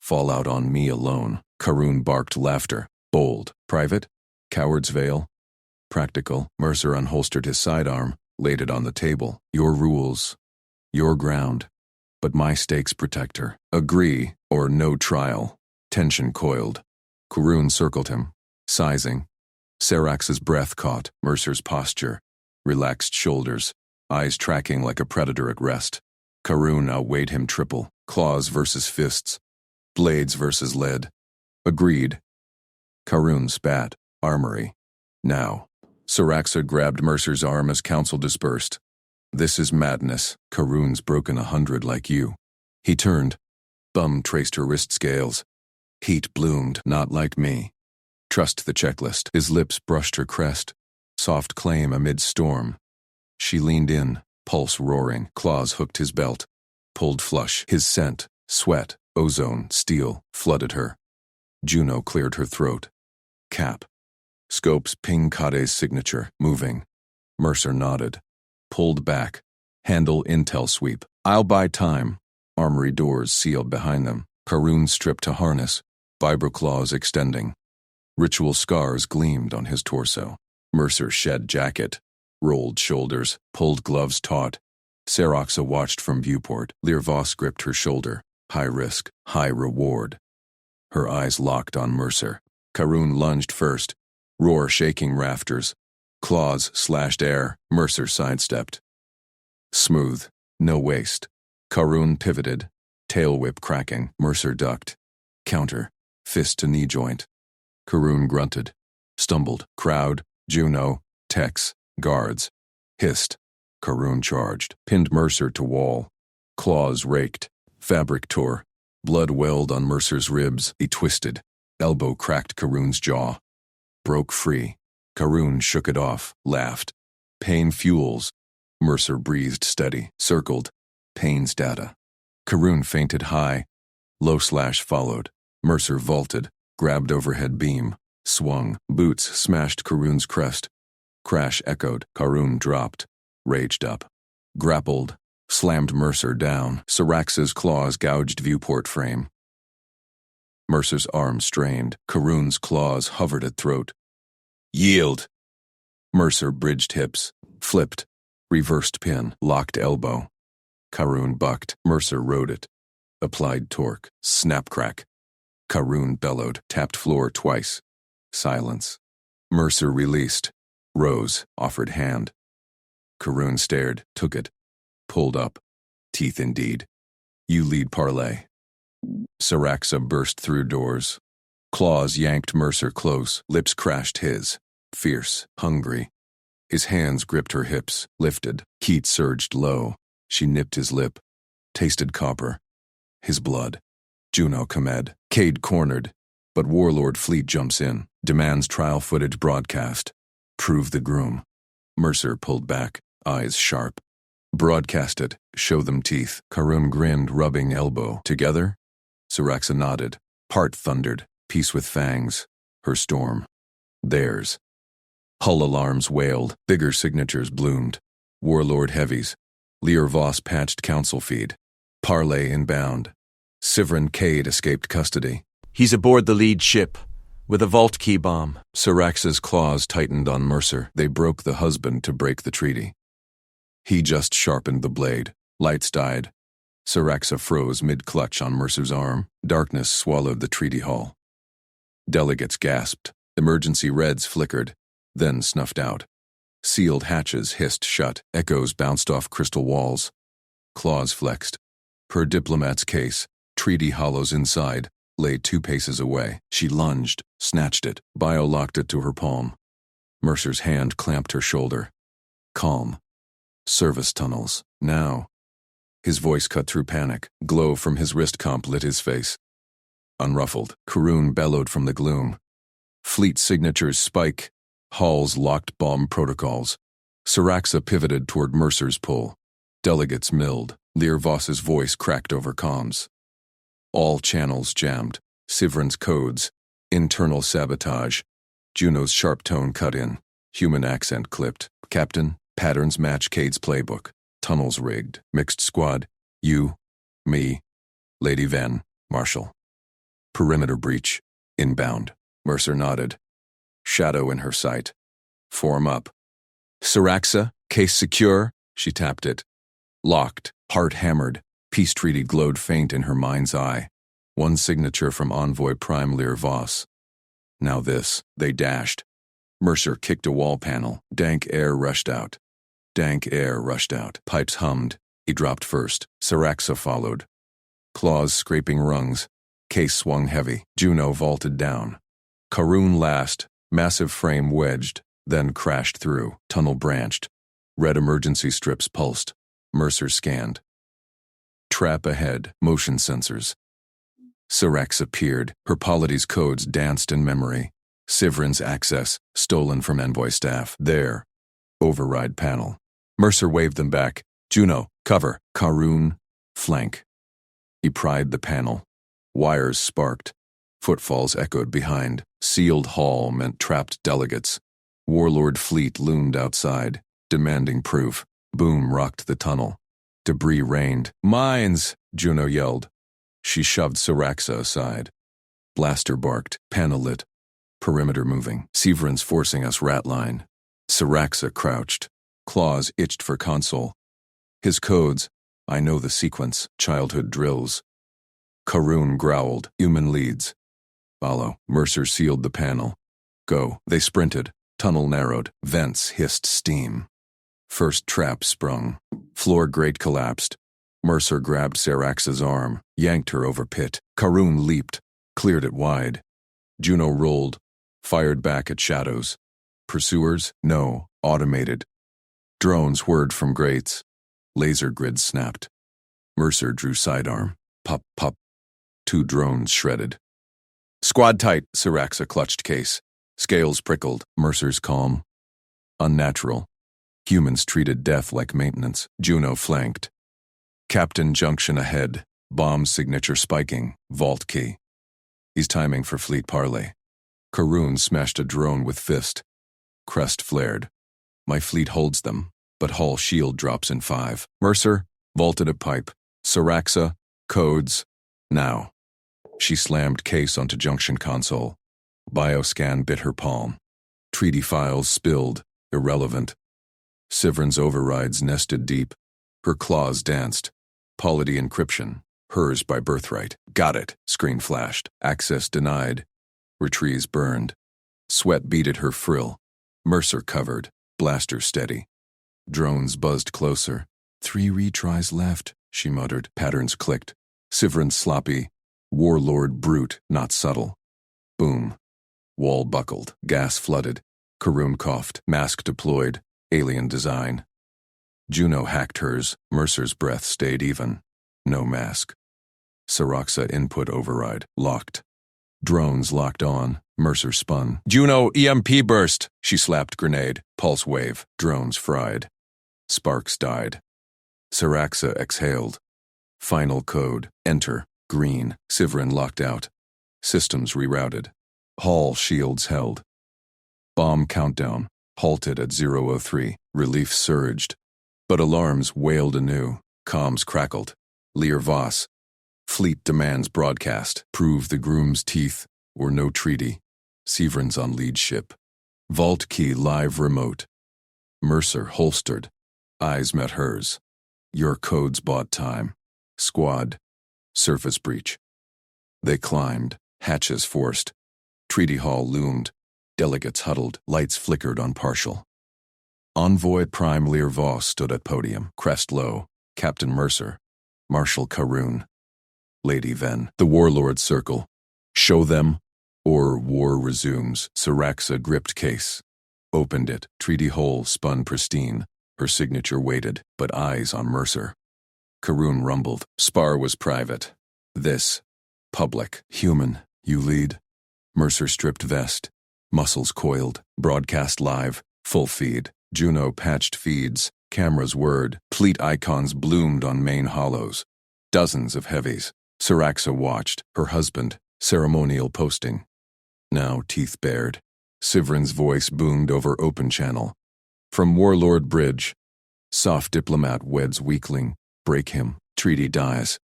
Fallout on me alone. Karun barked laughter. Bold. Private? Coward's veil? Practical. Mercer unholstered his sidearm, laid it on the table. Your rules. Your ground. But my stakes protect her. Agree, or no trial. Tension coiled. Karun circled him, sizing. Saraxa's breath caught. Mercer's posture. Relaxed shoulders. Eyes tracking like a predator at rest. Karun outweighed him triple. Claws versus fists. Blades versus lead. Agreed. Karun spat. Armory. Now. Saraxa grabbed Mercer's arm as council dispersed. This is madness. Karun's broken 100 like you. He turned. Bum traced her wrist scales. Heat bloomed, not like me. Trust the checklist. His lips brushed her crest. Soft claim amid storm. She leaned in, pulse roaring. Claws hooked his belt. Pulled flush. His scent, sweat, ozone, steel, flooded her. Juno cleared her throat. Cap. Scopes ping Kade's signature, moving. Mercer nodded. Pulled back. Handle intel sweep. I'll buy time. Armory doors sealed behind them. Karun stripped to harness, vibroclaws extending. Ritual scars gleamed on his torso. Mercer shed jacket, rolled shoulders, pulled gloves taut. Seroxa watched from viewport. Lirvos gripped her shoulder. High risk, high reward. Her eyes locked on Mercer. Karun lunged first, roar shaking rafters. Claws slashed air. Mercer sidestepped. Smooth, no waste. Karun pivoted, tail whip cracking. Mercer ducked. Counter, fist to knee joint. Karun grunted, stumbled. Crowd, Juno, techs, guards. Hissed. Karun charged, pinned Mercer to wall. Claws raked. Fabric tore. Blood welled on Mercer's ribs. He twisted. Elbow cracked Karun's jaw. Broke free. Karun shook it off, laughed. Pain fuels. Mercer breathed steady, circled. Pain's data. Karun fainted high. Low slash followed. Mercer vaulted, grabbed overhead beam, swung. Boots smashed Karun's crest. Crash echoed. Karun dropped, raged up. Grappled, slammed Mercer down. Sirax's claws gouged viewport frame. Mercer's arm strained. Karun's claws hovered at throat. Yield! Mercer bridged hips, flipped, reversed pin, locked elbow. Karun bucked. Mercer rode it. Applied torque. Snap crack. Karun bellowed, tapped floor twice. Silence. Mercer released. Rose, offered hand. Karun stared, took it. Pulled up. Teeth indeed. You lead parlay. Siraxa burst through doors. Claws yanked Mercer close, lips crashed his. Fierce, hungry. His hands gripped her hips, lifted. Heat surged low. She nipped his lip. Tasted copper. His blood. Juno Kamed. Cade cornered. But Warlord Fleet jumps in. Demands trial footage broadcast. Prove the groom. Mercer pulled back, eyes sharp. Broadcast it. Show them teeth. Karun grinned, rubbing elbow. Together? Siraxa nodded. Part thundered. Peace with fangs. Her storm. Theirs. Hull alarms wailed. Bigger signatures bloomed. Warlord heavies. Lirvos patched council feed. Parlay inbound. Sivrin Cade escaped custody. He's aboard the lead ship, with a vault key bomb. Sirax's claws tightened on Mercer. They broke the husband to break the treaty. He just sharpened the blade. Lights died. Siraxa froze mid-clutch on Mercer's arm. Darkness swallowed the treaty hall. Delegates gasped. Emergency reds flickered, then snuffed out. Sealed hatches hissed shut. Echoes bounced off crystal walls. Claws flexed. Per diplomat's case, treaty hollows inside, lay 2 paces away. She lunged, snatched it. Bio locked it to her palm. Mercer's hand clamped her shoulder. Calm. Service tunnels. Now. His voice cut through panic. Glow from his wrist comp lit his face. Unruffled, Karun bellowed from the gloom. Fleet signatures spike. Halls locked bomb protocols. Siraxa pivoted toward Mercer's pull. Delegates milled. Lirvos's voice cracked over comms. All channels jammed. Sivrin's codes. Internal sabotage. Juno's sharp tone cut in. Human accent clipped. Captain, patterns match Cade's playbook. Tunnels rigged. Mixed squad. You, me, Lady Ven, Marshall. Perimeter breach. Inbound. Mercer nodded. Shadow in her sight. Form up. Siraxa, case secure. She tapped it. Locked, heart hammered. Peace treaty glowed faint in her mind's eye. One signature from Envoy Prime Lirvos. Now this. They dashed. Mercer kicked a wall panel. Dank air rushed out. Dank air rushed out. Pipes hummed. He dropped first. Siraxa followed. Claws scraping rungs. Case swung heavy. Juno vaulted down. Karun last. Massive frame wedged, then crashed through. Tunnel branched. Red emergency strips pulsed. Mercer scanned. Trap ahead, motion sensors. Syrax appeared. Her polity's codes danced in memory. Sivrin's access, stolen from envoy staff. There. Override panel. Mercer waved them back. Juno, cover. Karun, flank. He pried the panel. Wires sparked. Footfalls echoed behind. Sealed hall meant trapped delegates. Warlord fleet loomed outside, demanding proof. Boom rocked the tunnel. Debris rained. Mines! Juno yelled. She shoved Syraxa aside. Blaster barked. Panel lit. Perimeter moving. Sivrin's forcing us ratline. Syraxa crouched. Claws itched for console. His codes. I know the sequence. Childhood drills. Karun growled. Human leads. Follow. Mercer sealed the panel. Go. They sprinted. Tunnel narrowed. Vents hissed steam. First trap sprung. Floor grate collapsed. Mercer grabbed Syraxa's arm, yanked her over pit. Karun leaped, cleared it wide. Juno rolled, fired back at shadows. Pursuers? No. Automated. Drones whirred from grates. Laser grids snapped. Mercer drew sidearm. Pop, pop. 2 drones shredded. Squad tight, Syraxa clutched case. Scales prickled. Mercer's calm. Unnatural. Humans treated death like maintenance. Juno flanked. Captain Junction ahead. Bomb signature spiking. Vault key. He's timing for fleet parley. Karun smashed a drone with fist. Crest flared. My fleet holds them, but hull shield drops in 5. Mercer vaulted a pipe. Syraxa, codes, now. She slammed case onto junction console. Bioscan bit her palm. Treaty files spilled, irrelevant. Sivrin's overrides nested deep. Her claws danced. Polity encryption, hers by birthright. Got it, screen flashed. Access denied. Retrieves burned. Sweat beaded her frill. Mercer covered, blaster steady. Drones buzzed closer. 3 retries left, she muttered. Patterns clicked. Sivrin sloppy. Warlord brute, not subtle. Boom. Wall buckled. Gas flooded. Karun coughed. Mask deployed. Alien design. Juno hacked hers. Mercer's breath stayed even. No mask. Syraxa input override. Locked. Drones locked on. Mercer spun. Juno, EMP burst. She slapped grenade. Pulse wave. Drones fried. Sparks died. Syraxa exhaled. Final code. Enter. Green. Sivrin locked out. Systems rerouted. Hall shields held. Bomb countdown. Halted at 0:03. Relief surged. But alarms wailed anew. Comms crackled. Lear Voss. Fleet demands broadcast. Prove the groom's teeth or no treaty. Sivrin's on lead ship. Vault key live remote. Mercer holstered. Eyes met hers. Your codes bought time. Squad. Surface breach. They climbed. Hatches forced. Treaty hall loomed. Delegates huddled. Lights flickered on partial. Envoy Prime Lear Voss stood at podium. Crest low. Captain Mercer. Marshal Karun. Lady Ven. The warlords circle. Show them, or war resumes. Syraxa gripped case. Opened it. Treaty hole spun pristine. Her signature waited, but eyes on Mercer. Karun rumbled. Spar was private. This, public. Human, you lead. Mercer stripped vest. Muscles coiled. Broadcast live. Full feed. Juno patched feeds. Cameras whirred. Fleet icons bloomed on main hollows. Dozens of heavies. Syraxa watched. Her husband. Ceremonial posting. Now teeth bared. Sivrin's voice boomed over open channel. From Warlord Bridge. Soft diplomat weds weakling. Break him. Treaty dies.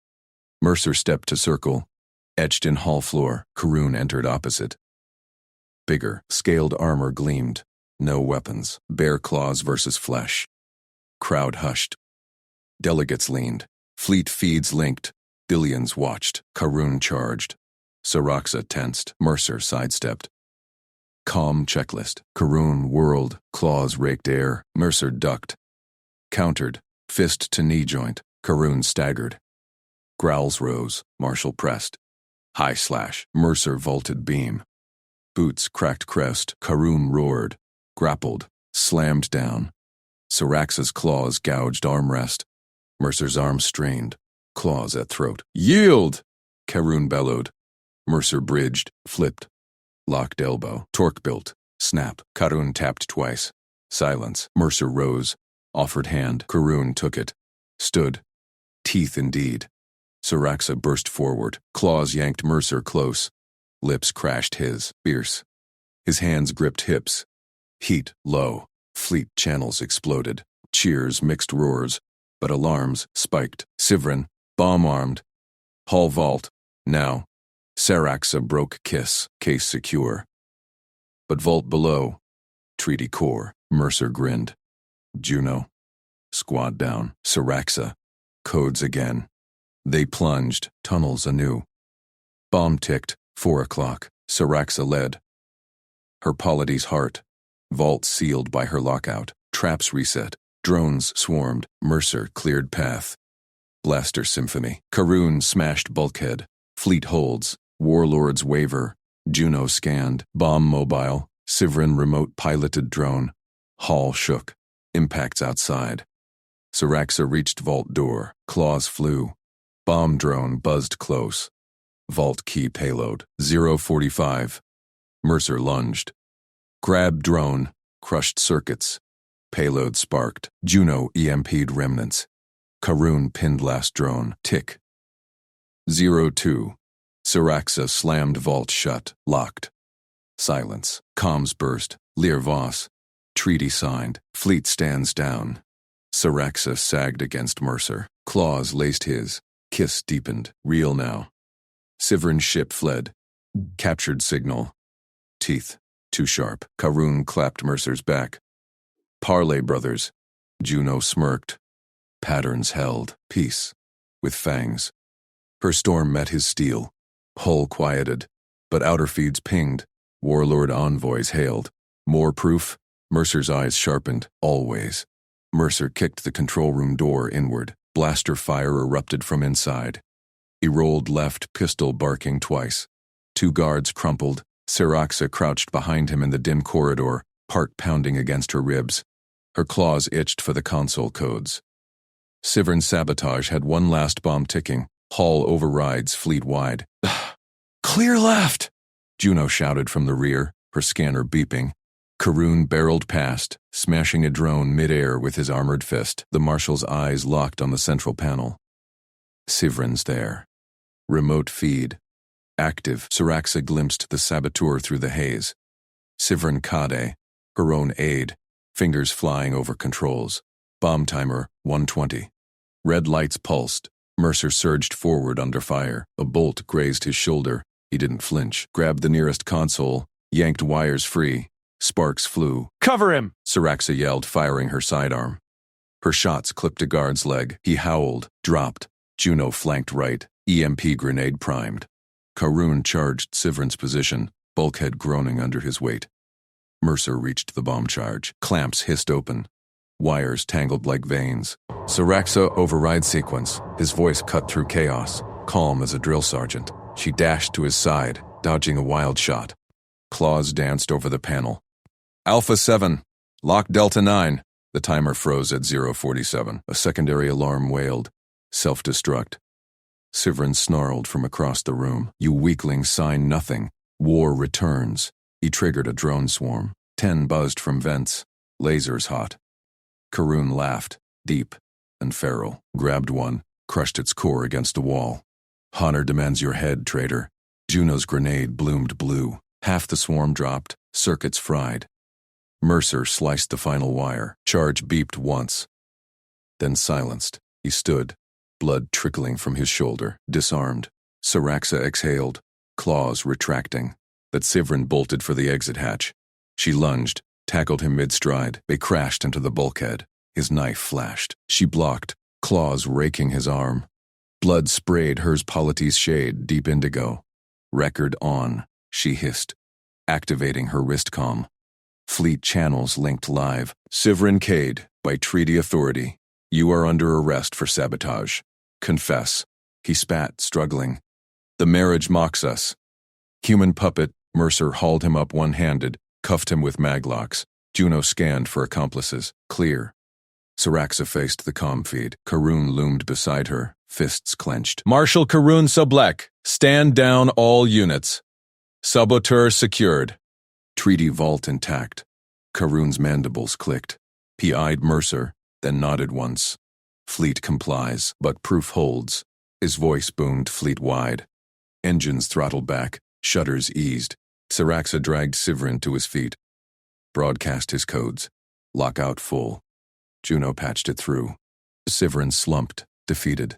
Mercer stepped to circle. Etched in hall floor. Karun entered opposite. Bigger. Scaled armor gleamed. No weapons. Bare claws versus flesh. Crowd hushed. Delegates leaned. Fleet feeds linked. Billions watched. Karun charged. Syraxa tensed. Mercer sidestepped. Calm checklist. Karun whirled. Claws raked air. Mercer ducked. Countered. Fist to knee joint. Karun staggered. Growls rose. Marshal pressed. High slash. Mercer vaulted beam. Boots cracked crest. Karun roared. Grappled. Slammed down. Siraxa's claws gouged armrest. Mercer's arm strained, claws at throat. Yield! Karun bellowed. Mercer bridged, flipped. Locked elbow, torque built, snap. Karun tapped twice. Silence. Mercer rose, offered hand. Karun took it. Stood. Teeth indeed. Siraxa burst forward. Claws yanked Mercer close. Lips crashed his, fierce. His hands gripped hips. Heat low. Fleet channels exploded. Cheers, mixed roars. But alarms spiked. Sivrin, bomb-armed. Hall vault. Now. Siraxa broke kiss. Case secure. But vault below. Treaty core. Mercer grinned. Juno. Squad down. Siraxa. Codes again. They plunged. Tunnels anew. Bomb ticked. 4 o'clock. Siraxa led. Her polity's heart. Vault sealed by her lockout. Traps reset. Drones swarmed. Mercer cleared path. Blaster symphony. Karun smashed bulkhead. Fleet holds. Warlords waver. Juno scanned. Bomb mobile. Sivrin remote piloted drone. Hall shook. Impacts outside. Siraxa reached vault door. Claws flew. Bomb drone buzzed close. Vault key payload. 045. Mercer lunged. Grabbed drone. Crushed circuits. Payload sparked. Juno EMP'd remnants. Karun pinned last drone. Tick. 02. Siraxa slammed vault shut. Locked. Silence. Comms burst. Lear Voss. Treaty signed. Fleet stands down. Siraxa sagged against Mercer. Claws laced his. Kiss deepened. Real now. Sivrin's ship fled. Captured signal. Teeth. Too sharp. Karun clapped Mercer's back. Parley brothers. Juno smirked. Patterns held. Peace. With fangs. Her storm met his steel. Hull quieted. But outer feeds pinged. Warlord envoys hailed. More proof? Mercer's eyes sharpened. Always. Mercer kicked the control room door inward. Blaster fire erupted from inside. He rolled left, pistol barking twice. 2 guards crumpled. Siraxa crouched behind him in the dim corridor, heart pounding against her ribs. Her claws itched for the console codes. Sivrin's sabotage had one last bomb ticking. Hall overrides fleet-wide. Clear left! Juno shouted from the rear, her scanner beeping. Karun barreled past, smashing a drone mid-air with his armored fist. The marshal's eyes locked on the central panel. Sivrin's there. Remote feed. Active. Siraxa glimpsed the saboteur through the haze. Sivrin Kade, her own aide, fingers flying over controls. Bomb timer, 120. Red lights pulsed. Mercer surged forward under fire. A bolt grazed his shoulder. He didn't flinch. Grabbed the nearest console, yanked wires free. Sparks flew. Cover him! Siraxa yelled, firing her sidearm. Her shots clipped a guard's leg. He howled, dropped. Juno flanked right. EMP grenade primed. Karun charged Sivrin's position, bulkhead groaning under his weight. Mercer reached the bomb charge. Clamps hissed open. Wires tangled like veins. Siraxa override sequence. His voice cut through chaos, calm as a drill sergeant. She dashed to his side, dodging a wild shot. Claws danced over the panel. Alpha 7, lock Delta 9. The timer froze at 047. A secondary alarm wailed. Self-destruct. Sivrin snarled from across the room. You weaklings sign nothing. War returns. He triggered a drone swarm. 10 buzzed from vents. Lasers hot. Karun laughed, deep and feral. Grabbed one, crushed its core against the wall. Honor demands your head, traitor. Juno's grenade bloomed blue. Half the swarm dropped, circuits fried. Mercer sliced the final wire. Charge beeped once. Then silenced. He stood, blood trickling from his shoulder, disarmed. Siraxa exhaled, claws retracting. But Sivrin bolted for the exit hatch. She lunged, tackled him mid-stride. They crashed into the bulkhead. His knife flashed. She blocked, claws raking his arm. Blood sprayed hers polity's shade, deep indigo. Record on, she hissed, activating her wrist comm. Fleet channels linked live. Sivrin Cade, by treaty authority. You are under arrest for sabotage. Confess. He spat, struggling. The marriage mocks us. Human puppet, Mercer hauled him up one-handed, cuffed him with maglocks. Juno scanned for accomplices. Clear. Siraxa faced the comm feed. Karun loomed beside her, fists clenched. Marshal Karun Sublek, stand down all units. Saboteur secured. Treaty vault intact. Karun's mandibles clicked. He eyed Mercer, then nodded once. Fleet complies, but proof holds. His voice boomed fleet-wide. Engines throttled back, shutters eased. Siraxa dragged Sivrin to his feet. Broadcast his codes. Lockout full. Juno patched it through. Sivrin slumped, defeated.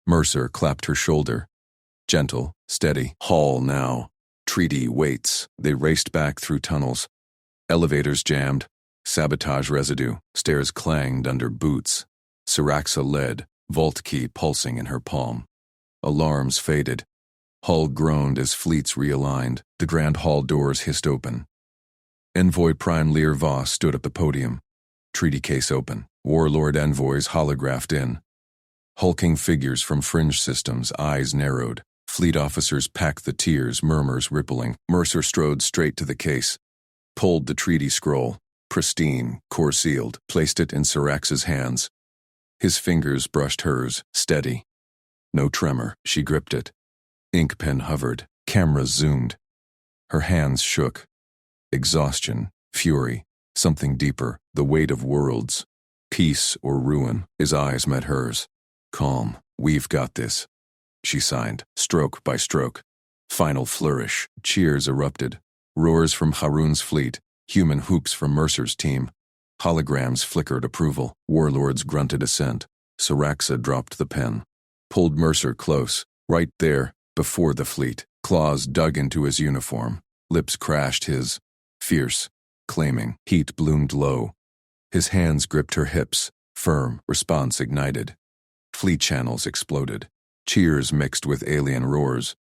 Mercer clapped her shoulder. Gentle, steady. Haul now. Treaty waits. They raced back through tunnels. Elevators jammed. Sabotage residue. Stairs clanged under boots. Siraxa led, vault key pulsing in her palm. Alarms faded. Hull groaned as fleets realigned. The grand hall doors hissed open. Envoy Prime Lear Voss stood at the podium. Treaty case open. Warlord envoys holographed in. Hulking figures from fringe systems, eyes narrowed. Fleet officers packed the tiers, murmurs rippling. Mercer strode straight to the case. Pulled the treaty scroll. Pristine, core sealed. Placed it in Siraxa's hands. His fingers brushed hers, steady. No tremor. She gripped it. Ink pen hovered. Cameras zoomed. Her hands shook. Exhaustion, fury, something deeper, the weight of worlds. Peace or ruin. His eyes met hers. Calm. We've got this. She signed, stroke by stroke. Final flourish. Cheers erupted. Roars from Harun's fleet. Human hoops from Mercer's team. Holograms flickered approval. Warlords grunted assent. Siraxa dropped the pen. Pulled Mercer close. Right there, before the fleet. Claws dug into his uniform. Lips crashed his. Fierce. Claiming. Heat bloomed low. His hands gripped her hips. Firm. Response ignited. Fleet channels exploded. Cheers mixed with alien roars.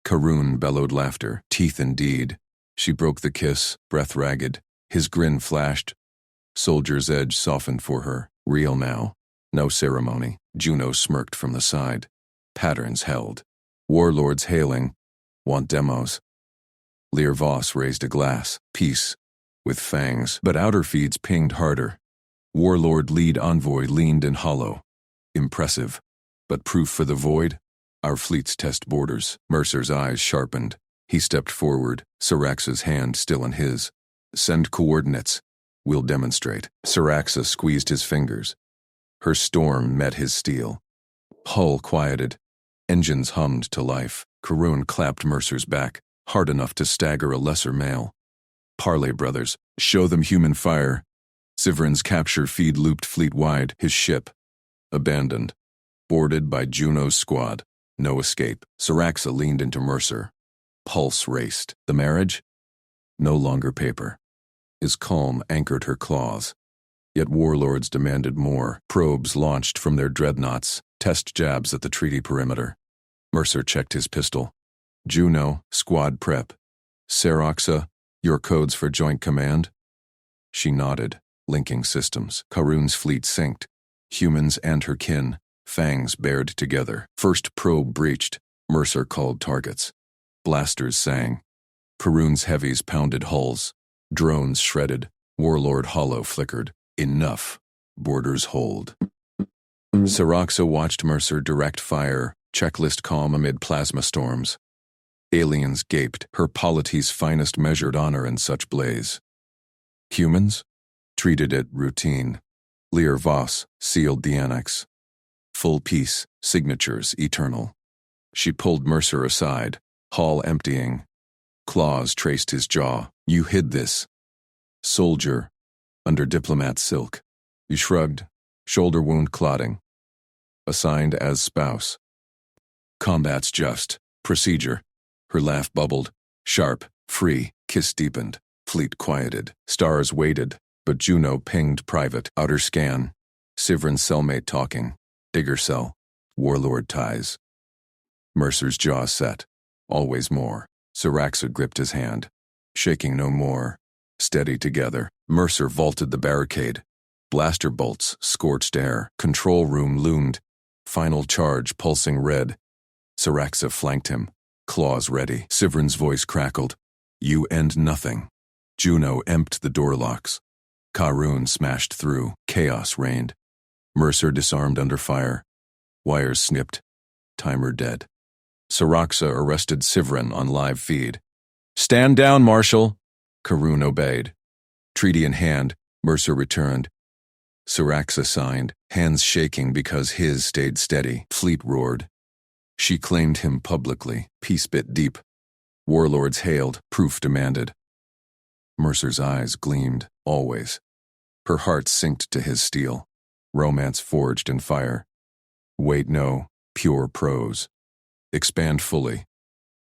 Karun bellowed laughter. Teeth indeed. She broke the kiss, breath ragged. His grin flashed. Soldier's edge softened for her. Real now. No ceremony. Juno smirked from the side. Patterns held. Warlords hailing. Want demos. Lear Voss raised a glass. Peace. With fangs. But outer feeds pinged harder. Warlord lead envoy leaned in hollow. Impressive. But proof for the void? Our fleets test borders. Mercer's eyes sharpened. He stepped forward, Siraxa's hand still in his. Send coordinates. We'll demonstrate. Siraxa squeezed his fingers. Her storm met his steel. Hull quieted. Engines hummed to life. Karun clapped Mercer's back, hard enough to stagger a lesser male. Parley brothers, show them human fire. Sivrin's capture feed looped fleet-wide, his ship. Abandoned. Boarded by Juno's squad. No escape. Siraxa leaned into Mercer. Pulse raced. The marriage? No longer paper. His calm anchored her claws. Yet warlords demanded more. Probes launched from their dreadnoughts, test jabs at the treaty perimeter. Mercer checked his pistol. Juno, squad prep. Siraxa, your codes for joint command? She nodded, linking systems. Karun's fleet synced. Humans and her kin, fangs bared together. First probe breached. Mercer called targets. Blasters sang. Karun's heavies pounded hulls. Drones shredded. Warlord hollow flickered. Enough. Borders hold. Siraxa watched Mercer direct fire, checklist calm amid plasma storms. Aliens gaped, her polity's finest measured honor in such blaze. Humans? Treated it routine. Lear Voss sealed the annex. Full peace, signatures eternal. She pulled Mercer aside, hull emptying. Claws traced his jaw. You hid this. Soldier, under diplomat silk. He shrugged, shoulder wound clotting. Assigned as spouse. Combat's just. Procedure. Her laugh bubbled. Sharp, free, kiss deepened. Fleet quieted. Stars waited, but Juno pinged private. Outer scan. Sivrin's cellmate talking. Digger cell. Warlord ties. Mercer's jaw set. Always more. Siraxa gripped his hand. Shaking no more. Steady together. Mercer vaulted the barricade. Blaster bolts scorched air. Control room loomed. Final charge pulsing red. Siraxa flanked him. Claws ready. Sivrin's voice crackled. You end nothing. Juno emptied the door locks. Karun smashed through. Chaos reigned. Mercer disarmed under fire. Wires snipped. Timer dead. Siraxa arrested Sivrin on live feed. "Stand down, Marshal!" Karun obeyed. Treaty in hand, Mercer returned. Siraxa signed, hands shaking because his stayed steady. Fleet roared. She claimed him publicly, peace bit deep. Warlords hailed, proof demanded. Mercer's eyes gleamed, always. Her heart synced to his steel. Romance forged in fire. Wait, no, pure prose. Expand fully.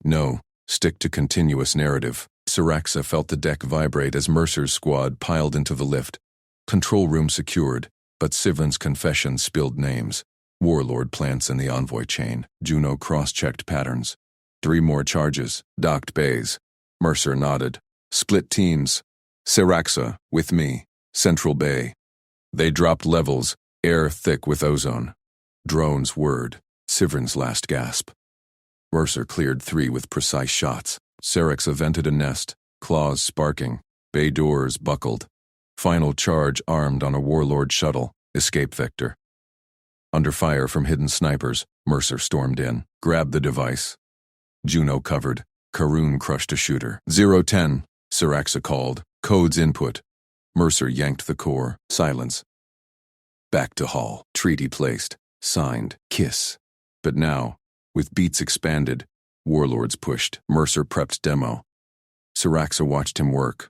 No, stick to continuous narrative. Siraxa felt the deck vibrate as Mercer's squad piled into the lift. Control room secured, but Sivrin's confession spilled names. Warlord plants in the envoy chain. Juno cross-checked patterns. 3 more charges, docked bays. Mercer nodded. Split teams. Siraxa, with me. Central Bay. They dropped levels, air thick with ozone. Drones whirred. Sivrin's last gasp. Mercer cleared 3 with precise shots. Siraxa vented a nest, claws sparking. Bay doors buckled. Final charge armed on a warlord shuttle, escape vector. Under fire from hidden snipers, Mercer stormed in, grabbed the device. Juno covered. Karun crushed a shooter. 010, Siraxa called. Codes input. Mercer yanked the core. Silence. Back to Hall. Treaty placed. Signed. Kiss. But now, with beats expanded, warlords pushed. Mercer prepped demo. Siraxa watched him work.